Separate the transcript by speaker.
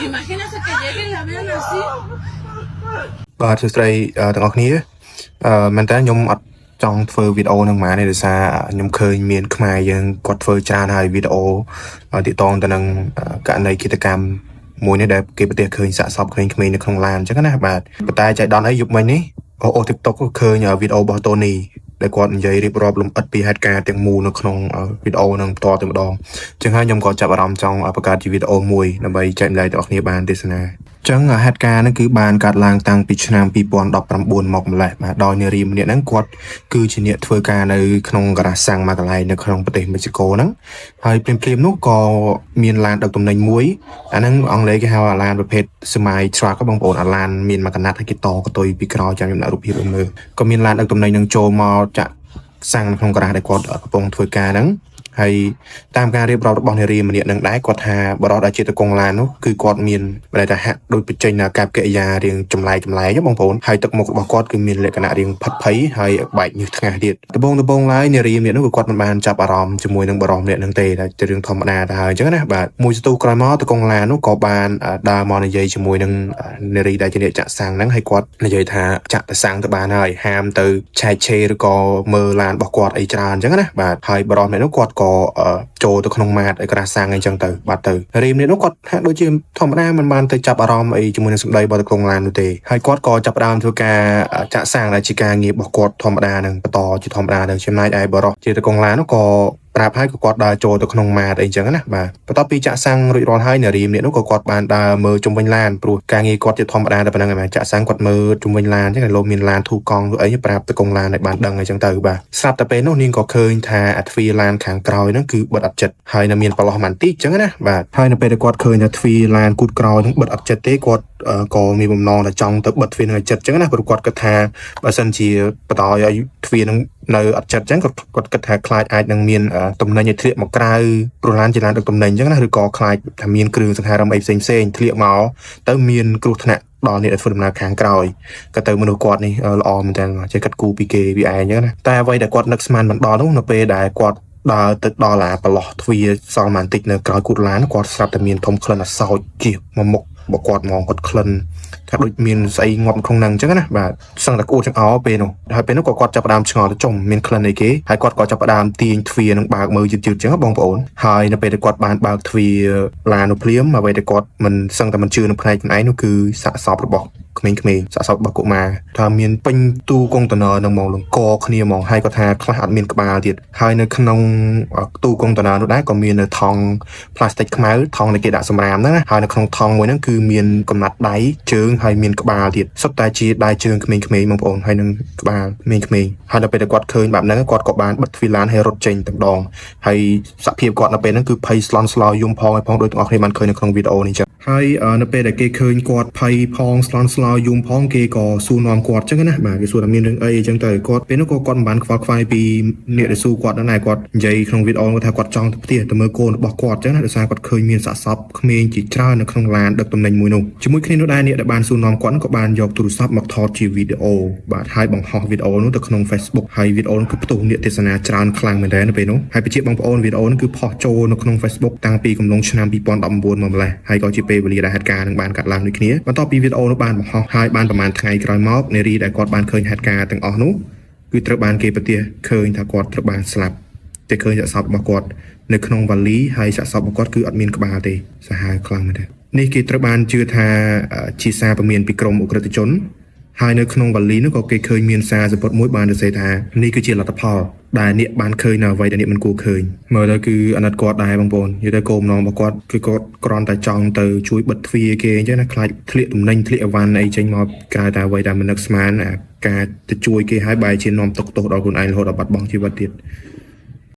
Speaker 1: Imagínate que lleguen y la vean así.
Speaker 2: បាទសួស្តីទាំងអស់គ្នាមែនតើខ្ញុំអត់ចង់ធ្វើវីដេអូនឹងមកនេះដោយសារខ្ញុំឃើញមានខ្មែរយើងគាត់ធ្វើច្រើនហើយវីដេអូទាក់ទងទៅនឹងករណីគិតកម្មមួយនេះដែលគេប្រទេសឃើញសាកសពក្មេងៗនៅក្នុងឡានអញ្ចឹងណាបាទប៉ុន្តែចៃដន្យអីយប់មិញនេះអូ TikTok ឃើញវីដេអូរបស់ Tony ដែលគាត់និយាយរៀបរាប់លម្អិតពីហេតុការណ៍ទាំងមូលនៅក្នុងវីដេអូនឹងផ្ទាល់តែម្ដងអញ្ចឹងហើយខ្ញុំក៏ចាប់អារម្មណ៍ចង់បង្កើតជាវីដេអូមួយដើម្បីចែកម្លែកដល់អ្នកគ្នាបានទេសនាចឹងហេតុការណ៍ហ្នឹងគឺបានកាត់ឡើងតាំងពីឆ្នាំ2019មកម្លេះបាទដោយនារីម្នាក់ហ្នឹងគាត់គឺជាអ្នកធ្វើការនៅក្នុងការ៉ាសាំងមួយកន្លែងនៅក្នុងប្រទេសមេស៊ីកូហ្នឹងហើយព្រាមនោះក៏មានឡានដឹកទំនិញមួយអាហ្នឹងអង់គ្លេសគេហៅអាឡានប្រភេទ semi truck បងប្អូនអាឡានមានមួយកណាត់ហើយគេតកតុយពីក្រោយចាំខ្ញុំដាក់រូបភាពឲ្យមើលក៏មានឡានដឹកទំនិញហ្នឹងចូលមកចាក់សាំងក្នុងការ៉ាដែលគាត់កំពុងធ្វើការហ្នឹងហើយតាមការរៀបរាប់របស់នារីម្នាក់នឹងដែរគាត់ថាបរិបទដែលជាតកងឡាននោះគឺគាត់មានបែរថាហាក់ដូចបញ្ចេញកាបកិរិយារៀងចម្លែកបងប្អូនហើយទឹកមុខរបស់គាត់គឺមានលក្ខណៈរៀងផិតភ័យហើយបែកញើសថ្ងាសទៀតដំបូងឡើយនារីម្នាក់នោះគឺគាត់មិនបានចាប់អារម្មណ៍ជាមួយនឹងបរិបទម្នាក់នឹងទេតែជារឿងធម្មតាទៅហើយអញ្ចឹងណាបាទមួយស្ទុះក្រោយមកតកងឡាននោះក៏បានដើរមកនិយាយជាមួយនឹងនារីដែលជាអ្នកចាក់សាំងហ្នឹងហើយគាត់និយាយថាចាក់ទៅសាំងទៅបានហើយហាមទៅឆែកឆេរឬក៏មើលឡានរបស់គាត់អីច្រើនអញ្ចឹងណាបាទហើយបរិបទម្នាក់នោះគាត់ក៏ចូលទៅក្នុងម៉ាតឯក្រាសាំងអីចឹងទៅបាត់ទៅរីមនេះនោះគាត់ហាក់ដូចជាធម្មតាមិនបានទៅចាប់អារម្មណ៍អីជាមួយនឹងសម្ដីរបស់តកងឡាននោះទេហើយគាត់ក៏ចាប់ផ្ដើមធ្វើការចាក់សាំងដែលជាការងាររបស់គាត់ធម្មតានឹងបន្តជាធម្មតាទៅចំណែកឯបរិបទជាតកងឡាននោះក៏ប្រាប់ឲ្យគាត់ដើរចូលទៅក្នុងម៉ាតអីចឹងណាបាទបន្ទាប់ពីចាក់សាំងរួចរាល់ហើយនារីម្នាក់នោះក៏គាត់បានដើរមើលជុំវិញឡានព្រោះការងារគាត់ជាធម្មតាតែប៉ុណ្្នឹងឯងចាក់សាំងគាត់មើលជុំវិញឡានចឹងលោកមានឡានធូកង់ឬអីប្រាប់ទៅកងឡានឲ្យបានដឹងអីចឹងទៅបាទស្រាប់តែពេលនោះនាងក៏ឃើញថាអាទ្វារឡានខាងក្រោយហ្នឹងគឺបិទអត់ជិតហើយនៅមានប្រឡោះបន្តិចចឹងណាបាទហើយនៅពេលដែលគាត់ឃើញថាទ្វារឡានគូតក្រោយហ្នឹងបិទអត់ជិតទេគាត់ក៏មានបំណងថាចង់ទៅបិទទ្វារនឹងឲ្យជិតចឹងណាព្រោះគាត់គិតថាបើសិនជាបដ ឲ្យទ្វារនឹងនៅអត់ជិតចឹងគាត់គិតថាខ្លាចអាចនឹងមានទំនិញឲ្យធ្លាក់មកក្រៅព្រោះឡានជាឡានដឹកទំនិញចឹងណាឬក៏ខ្លាចថាមានគ្រឿងសង្ហារឹមអីផ្សេងធ្លាក់មកទៅមានគ្រោះថ្នាក់ដល់អ្នកដែលធ្វើដំណើរខាងក្រោយក៏ទៅមនុស្សគាត់នេះល្អមែនតើចេះកាត់គូពីគេពីឯងចឹងណាតែអ្វីដែលគាត់នឹកស្មានមិនដល់នោះនៅពេលដែលគាត់ដើរទៅដល់ប្រឡោះទ្វារសល់បន្តិចនៅក្រោយគូតឡានគាត់ស្រាប់តែមានធំក្លិនអសោចជាមកមុខរបស់គាត់ហ្មងគាត់ក្លិនថាដូចមានស្អីងាប់ក្នុងហ្នឹងអញ្ចឹងណាបាទសឹងតែក្អួតចង្អោពេលនោះហើយពេលនោះក៏គាត់ចាប់ផ្ដើមឆ្ងល់ទៅចុំមានក្លិនអីគេហើយគាត់ក៏ចាប់ផ្ដើមទាញទ្វារនឹងបើកមើលយឺតអញ្ចឹងបងប្អូនហើយនៅពេលដែលគាត់បានបើកទ្វារឡាននោះភ្លាមអ្វីដែលគាត់មិនសឹងតែមិនជឿនឹងផ្នែកខ្លួនឯងនោះគឺសាកសពរបស់ក្មេងៗសាកសពរបស់កុមារថាមានពេញទូកុងតឺន័រនឹងមកលង្កគ្នាហ្មងហើយគាត់ថាខ្លះអត់មានក្បាលទៀតហើយនៅក្នុងទូកុងតឺន័រនោះដែរក៏មាននៅថង់ផ្លាស្ទិកខ្មៅថង់ដែលគេដាក់សម្រាមហ្នឹងណាហើយនៅក្នុងថង់មួយហ្នឹងគឺមានកំណាត់ដៃជើងហើយមានក្បាលទៀតសុទ្ធតែជាដៃជើងក្មេងៗបងប្អូនហើយនឹងក្បាលក្មេងៗហើយដល់ពេលដែលគាត់ឃើញបែបហ្នឹងគាត់ក៏បានបិទទ្វារឡានហើយរត់ចេញតែម្ដងហើយសភាពគាត់នៅពេលហ្នឹងគឺភ័យស្លន់ស្លោយំផងហើយផងដូចទាំងអស់គ្នាបានឃើញនៅក្នុងវីដេអូនេះចឹងហើយនៅពេលដែលគេឃើញគាត់ភ័យផងស្លន់ស្លោយំផងគេក៏សួរនាំគាត់ចឹងណាបាទគេសួរថាមានរឿងអីចឹងទៅគាត់ពេលនោះក៏គាត់មិនបានខ្វល់ខ្វាយពីអ្នកដែលសួរគាត់ដែរគាត់និយាយក្នុងវីដេអូគាត់ថាគាត់ចង់ទៅផ្ទះទៅមើលកូនរបស់គាត់ចឹងណាដោយសារគាត់ឃើញមានសាកសពក្មេងជាច្រើននៅក្នុងឡានដឹកទំនិញមួយនោះជាមួយគ្នានោះដែរអ្នកដែលបានសួរនាំគាត់ក៏បានយកទូរស័ព្ទមកថតជាវីដេអូបាទហើយបង្ហោះវីដេអូនោះទៅក្នុង Facebook ហើយវីដេអូនោះគឺផ្ទុះអ្នកទេសនាច្រើនខ្លាំងមែនទែននៅពេលនោះហើយបញ្ជាក់បងប្អូនវីដេអូនោះគឺផុសចូលនៅក្នុង Facebook តាំងពីកំឡុងឆ្នាំ2019មកម្លេះហើយក៏ជាពេលវេលាដែលហេតុការណ៍នឹងបានកាត់ឡើងដូចគ្នាបន្ទាប់ពីវីដេអូនោះបានបង្ហោះហើយបានប្រហែលថ្ងៃក្រោយមកនារីដែលគាត់បានឃើញហេតុការណ៍ទាំងអស់នោះគឺត្រូវបានគេប្រទះឃើញថាគាត់ត្រូវបានស្លាប់តែឃើញសាកសពរបស់គាត់នៅក្នុងវ៉ាលីហើយសាកសពរបស់គាត់គឺអត់មានក្បាលទេសាហាវខ្លាំងមែនទេនេះគេត្រូវបានជឿថាជាសារពមៀនពីក្រមអ ுக ្រិតជនហើយនៅក្នុងវ៉ាលីនោះក៏គេឃើញមានសារសពុតមួយបានសរសេរថានេះគឺជាលទ្ធផលដែលអ្នកបានឃើញនៅអ្វីដែលអ្នកមិនគួរឃើញមើលទៅគឺអាណិតគាត់ដែរបងប្អូននិយាយទៅគោលបំណងរបស់គាត់គឺគាត់គ្រាន់តែចង់ទៅជួយបិទទ្វារគេអញ្ចឹងណាខ្លាចធ្លាក់ទំនិញធ្លាក់អីវ៉ាន់អីចេញមកក្រៅតែអ្វីដែលមិននឹកស្មានការទៅជួយគេឲ្យបែរជានាំទុកទោសដល់ខ្លួនឯងរហូតដល់បាត់បង់ជីវិតទៀត